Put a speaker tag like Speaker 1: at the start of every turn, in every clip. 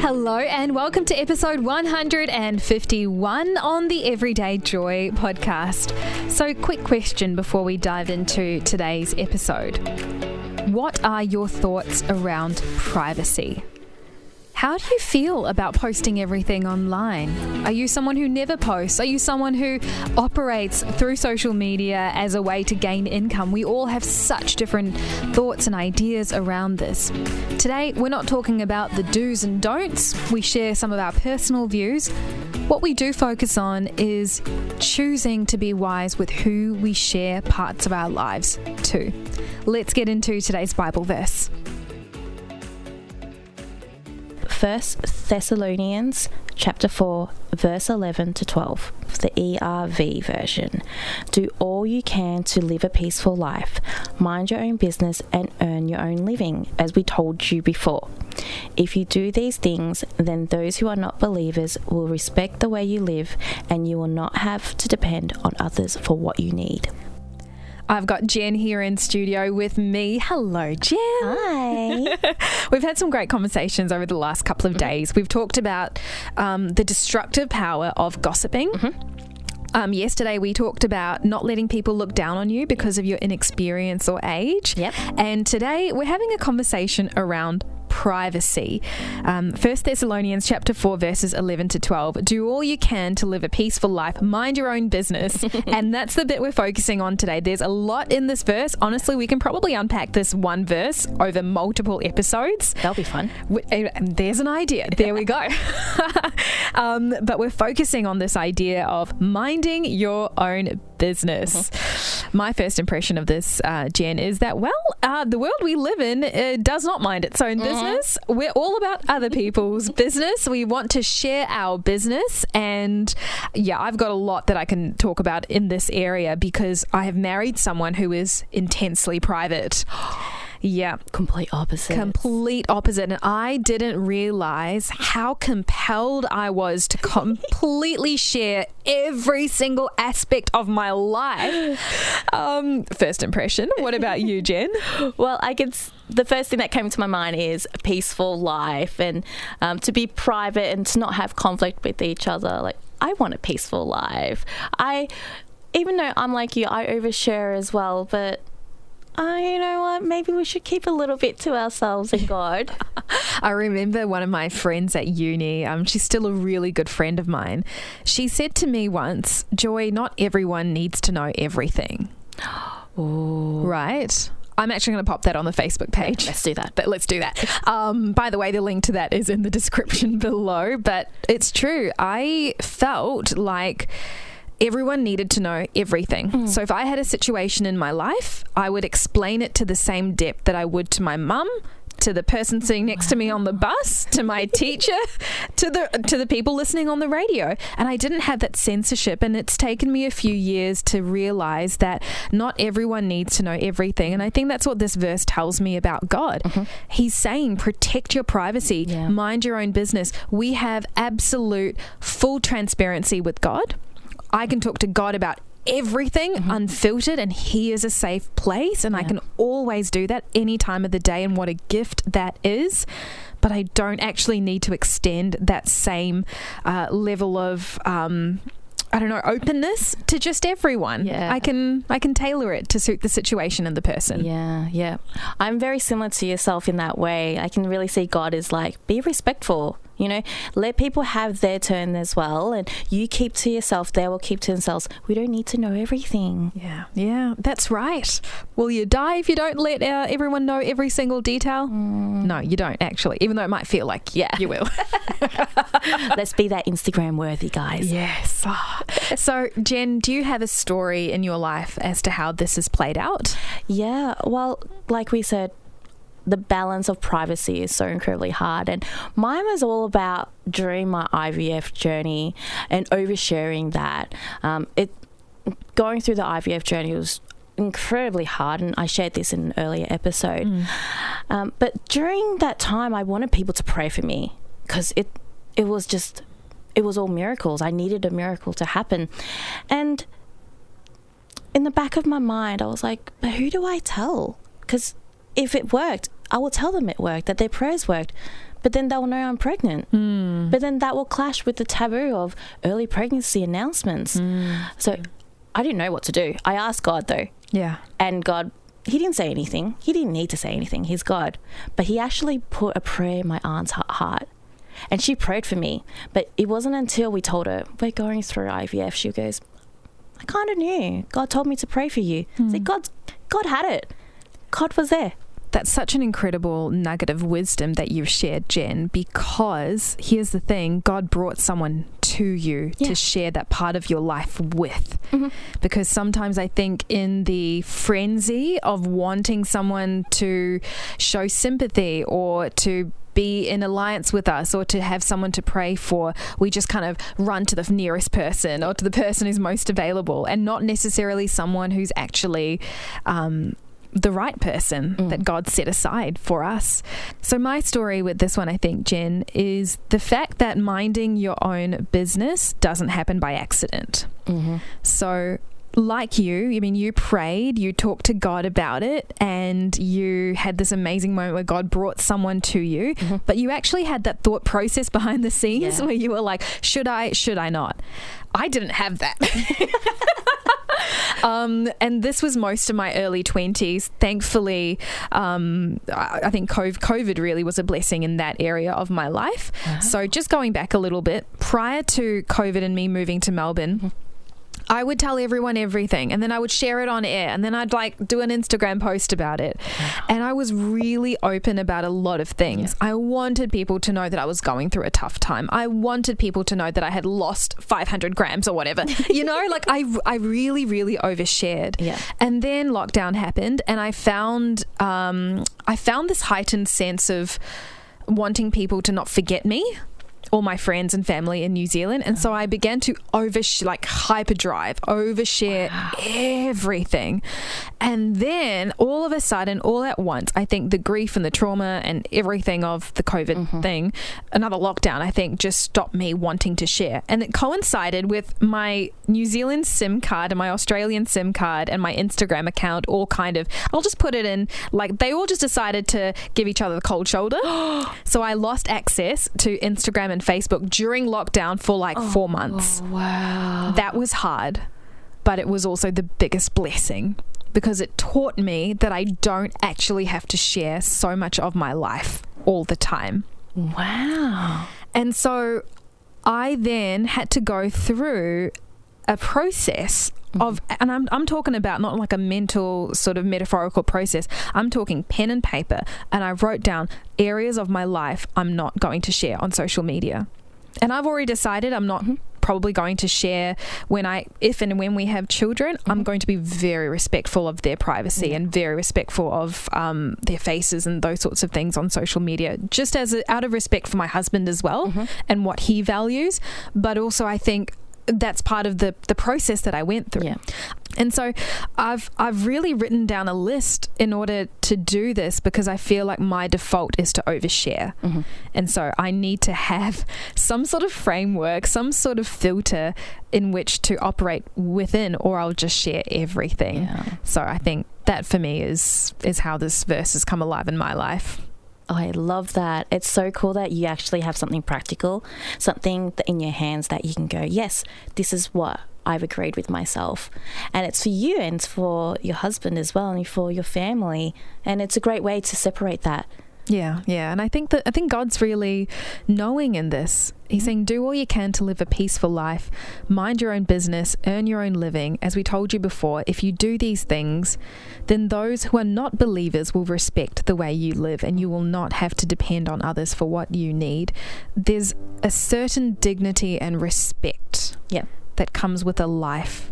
Speaker 1: Hello and welcome to episode 151 on the Everyday Joy podcast. So, quick question before we dive into today's episode. What are your thoughts around privacy? How do you feel about posting everything online? Are you someone who never posts? Are you someone who operates through social media as a way to gain income? We all have such different thoughts and ideas around this. Today, we're not talking about the do's and don'ts. We share some of our personal views. What we do focus on is choosing to be wise with who we share parts of our lives to. Let's get into today's Bible verse.
Speaker 2: 1 Thessalonians chapter 4, verse 11 to 12, the ERV version. Do all you can to live a peaceful life, mind your own business and earn your own living, as we told you before. If you do these things, then those who are not believers will respect the way you live, and you will not have to depend on others for what you need.
Speaker 1: I've got Jen here in studio with me. Hello, Jen.
Speaker 2: Hi.
Speaker 1: We've had some great conversations over the last couple of days. We've talked about the destructive power of gossiping. Yesterday we talked about not letting people look down on you because of your inexperience or age.
Speaker 2: Yep.
Speaker 1: And today we're having a conversation around privacy. 1 Thessalonians chapter 4 verses 11 to 12. Do all you can to live a peaceful life. Mind your own business. And that's the bit we're focusing on today. There's a lot in this verse. Honestly, we can probably unpack this one verse over multiple episodes.
Speaker 2: That'll be fun.
Speaker 1: There's an idea. There we go. But we're focusing on this idea of minding your own business. My first impression of this, Jen, is that, the world we live in does not mind its own business. We're all about other people's business. We want to share our business. And yeah, I've got a lot that I can talk about in this area because I have married someone who is intensely private. Yeah.
Speaker 2: Complete opposite.
Speaker 1: And I didn't realize how compelled I was to completely share every single aspect of my life. First impression. What about you, Jen?
Speaker 2: Well, the first thing that came to my mind is a peaceful life and to be private and to not have conflict with each other. Like, I want a peaceful life. Even though I'm like you, I overshare as well, but you know what? Maybe we should keep a little bit to ourselves and God.
Speaker 1: I remember one of my friends at uni, she's still a really good friend of mine. She said to me once, Joy, not everyone needs to know everything.
Speaker 2: Ooh.
Speaker 1: Right? I'm actually going to pop that on the Facebook page.
Speaker 2: Let's do that.
Speaker 1: Let's do that. By the way, the link to that is in the description below. But it's true. I felt like everyone needed to know everything. So if I had a situation in my life, I would explain it to the same depth that I would to my mum, to the person sitting next to me on the bus, to my teacher, to the people listening on the radio. And I didn't have that censorship. And it's taken me a few years to realize that not everyone needs to know everything. And I think that's what this verse tells me about God. He's saying, protect your privacy, mind your own business. We have absolute full transparency with God. I can talk to God about everything unfiltered, and He is a safe place, and I can always do that any time of the day, and what a gift that is. But I don't actually need to extend that same level of openness to just everyone. I can tailor it to suit the situation and the person.
Speaker 2: Yeah. I'm very similar to yourself in that way. I can really see God as like, be respectful. You know, let people have their turn as well, and you keep to yourself, they will keep to themselves. We don't need to know everything.
Speaker 1: Yeah, that's right. Will you die if you don't let everyone know every single detail? No, you don't actually, even though it might feel like you will.
Speaker 2: Let's be that Instagram worthy, guys.
Speaker 1: Yes. So, Jen, do you have a story in your life as to how this has played out?
Speaker 2: Yeah, well, like we said, the balance of privacy is so incredibly hard, and mine was all about during my IVF journey and oversharing that. Going through the IVF journey was incredibly hard, and I shared this in an earlier episode. But during that time, I wanted people to pray for me because it was all miracles. I needed a miracle to happen, and in the back of my mind, I was like, but who do I tell? Because if it worked, I will tell them it worked, that their prayers worked. but then they'll know I'm pregnant. But then that will clash with the taboo of early pregnancy announcements. So I didn't know what to do. I asked God though.
Speaker 1: Yeah.
Speaker 2: And God, he didn't say anything. He didn't need to say anything. He's God. But he actually put a prayer in my aunt's heart. And she prayed for me. But it wasn't until we told her, we're going through IVF, she goes, I kind of knew. God told me to pray for you. See, God had it. God was there.
Speaker 1: That's such an incredible nugget of wisdom that you've shared, Jen, because here's the thing, God brought someone to you to share that part of your life with. Because sometimes I think in the frenzy of wanting someone to show sympathy or to be in alliance with us or to have someone to pray for, we just kind of run to the nearest person or to the person who's most available, and not necessarily someone who's actually the right person that God set aside for us. So my story with this one, I think, Jen, is the fact that minding your own business doesn't happen by accident. So like you, I mean, you prayed, you talked to God about it, and you had this amazing moment where God brought someone to you, but you actually had that thought process behind the scenes where you were like, should I not? I didn't have that. And this was most of my early 20s. Thankfully, I think COVID really was a blessing in that area of my life. So just going back a little bit, prior to COVID and me moving to Melbourne, I would tell everyone everything, and then I would share it on air, and then I'd do an Instagram post about it. And I was really open about a lot of things. I wanted people to know that I was going through a tough time. I wanted people to know that I had lost 500 grams or whatever. I really, really overshared. And then lockdown happened, and I found this heightened sense of wanting people to not forget me, all my friends and family in New Zealand. And so I began to hyperdrive, overshare everything. And then all of a sudden, all at once, I think the grief and the trauma and everything of the COVID thing, another lockdown, I think, just stopped me wanting to share. And it coincided with my New Zealand SIM card and my Australian SIM card and my Instagram account all kind of, I'll just put it in, they all just decided to give each other the cold shoulder. So I lost access to Instagram and Facebook during lockdown for 4 months.
Speaker 2: Wow.
Speaker 1: That was hard, but it was also the biggest blessing because it taught me that I don't actually have to share so much of my life all the time.
Speaker 2: Wow.
Speaker 1: And so I then had to go through a process of, and I'm talking about not like a mental sort of metaphorical process. I'm talking pen and paper, and I wrote down areas of my life I'm not going to share on social media. And I've already decided I'm not probably going to share if and when we have children. I'm going to be very respectful of their privacy and very respectful of their faces and those sorts of things on social media, just out of respect for my husband as well and what he values. But also I think that's part of the process that I went through. And so I've really written down a list in order to do this because I feel like my default is to overshare. And so I need to have some sort of framework, some sort of filter in which to operate within, or I'll just share everything. So I think that for me is how this verse has come alive in my life.
Speaker 2: Oh, I love that. It's so cool that you actually have something practical, something in your hands that you can go, yes, this is what I've agreed with myself. And it's for you and it's for your husband as well and for your family. And it's a great way to separate that.
Speaker 1: Yeah. And I think God's really knowing in this. He's saying, do all you can to live a peaceful life, mind your own business, earn your own living. As we told you before, if you do these things, then those who are not believers will respect the way you live and you will not have to depend on others for what you need. There's a certain dignity and respect that comes with a life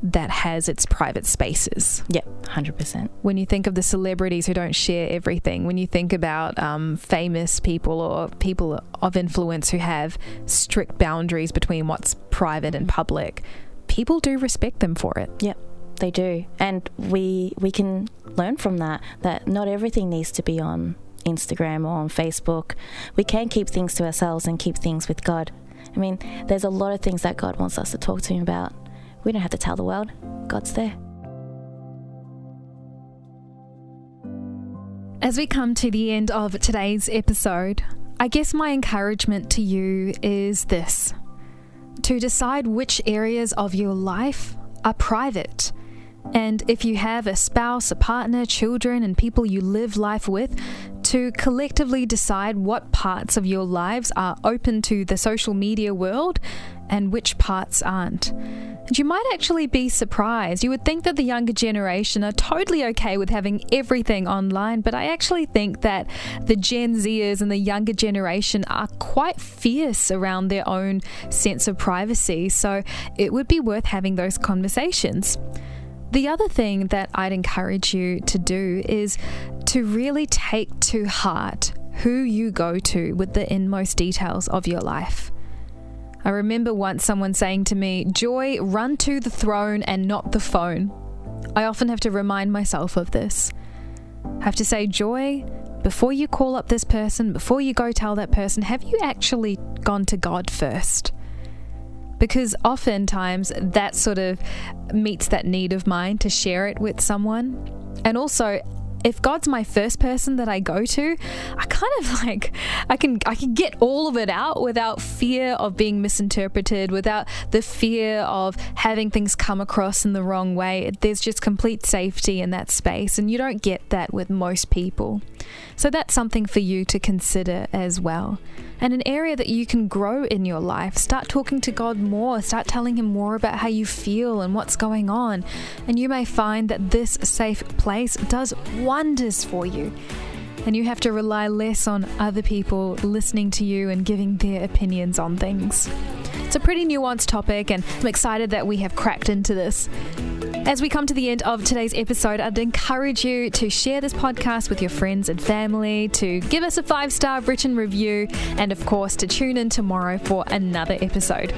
Speaker 1: that has its private spaces.
Speaker 2: 100%.
Speaker 1: When you think of the celebrities who don't share everything, when you think about famous people or people of influence who have strict boundaries between what's private and public, people do respect them for it.
Speaker 2: They do. And we can learn from that not everything needs to be on Instagram or on Facebook. We can keep things to ourselves and keep things with God. I mean, there's a lot of things that God wants us to talk to Him about. We don't have to tell the world. God's there.
Speaker 1: As we come to the end of today's episode, I guess my encouragement to you is this: to decide which areas of your life are private. And if you have a spouse, a partner, children, and people you live life with, to collectively decide what parts of your lives are open to the social media world and which parts aren't. And you might actually be surprised. You would think that the younger generation are totally okay with having everything online, but I actually think that the Gen Zers and the younger generation are quite fierce around their own sense of privacy. So it would be worth having those conversations. The other thing that I'd encourage you to do is to really take to heart who you go to with the inmost details of your life. I remember once someone saying to me, "Joy, run to the throne and not the phone." I often have to remind myself of this. I have to say, Joy, before you call up this person, before you go tell that person, have you actually gone to God first? Because oftentimes that sort of meets that need of mine to share it with someone. And also, if God's my first person that I go to, I kind of I can get all of it out without fear of being misinterpreted, without the fear of having things come across in the wrong way. There's just complete safety in that space, and you don't get that with most people. So that's something for you to consider as well. And an area that you can grow in your life. Start talking to God more. Start telling Him more about how you feel and what's going on. And you may find that this safe place does wonders for you. And you have to rely less on other people listening to you and giving their opinions on things. It's a pretty nuanced topic, and I'm excited that we have cracked into this. As we come to the end of today's episode, I'd encourage you to share this podcast with your friends and family, to give us a 5-star written review, and of course to tune in tomorrow for another episode.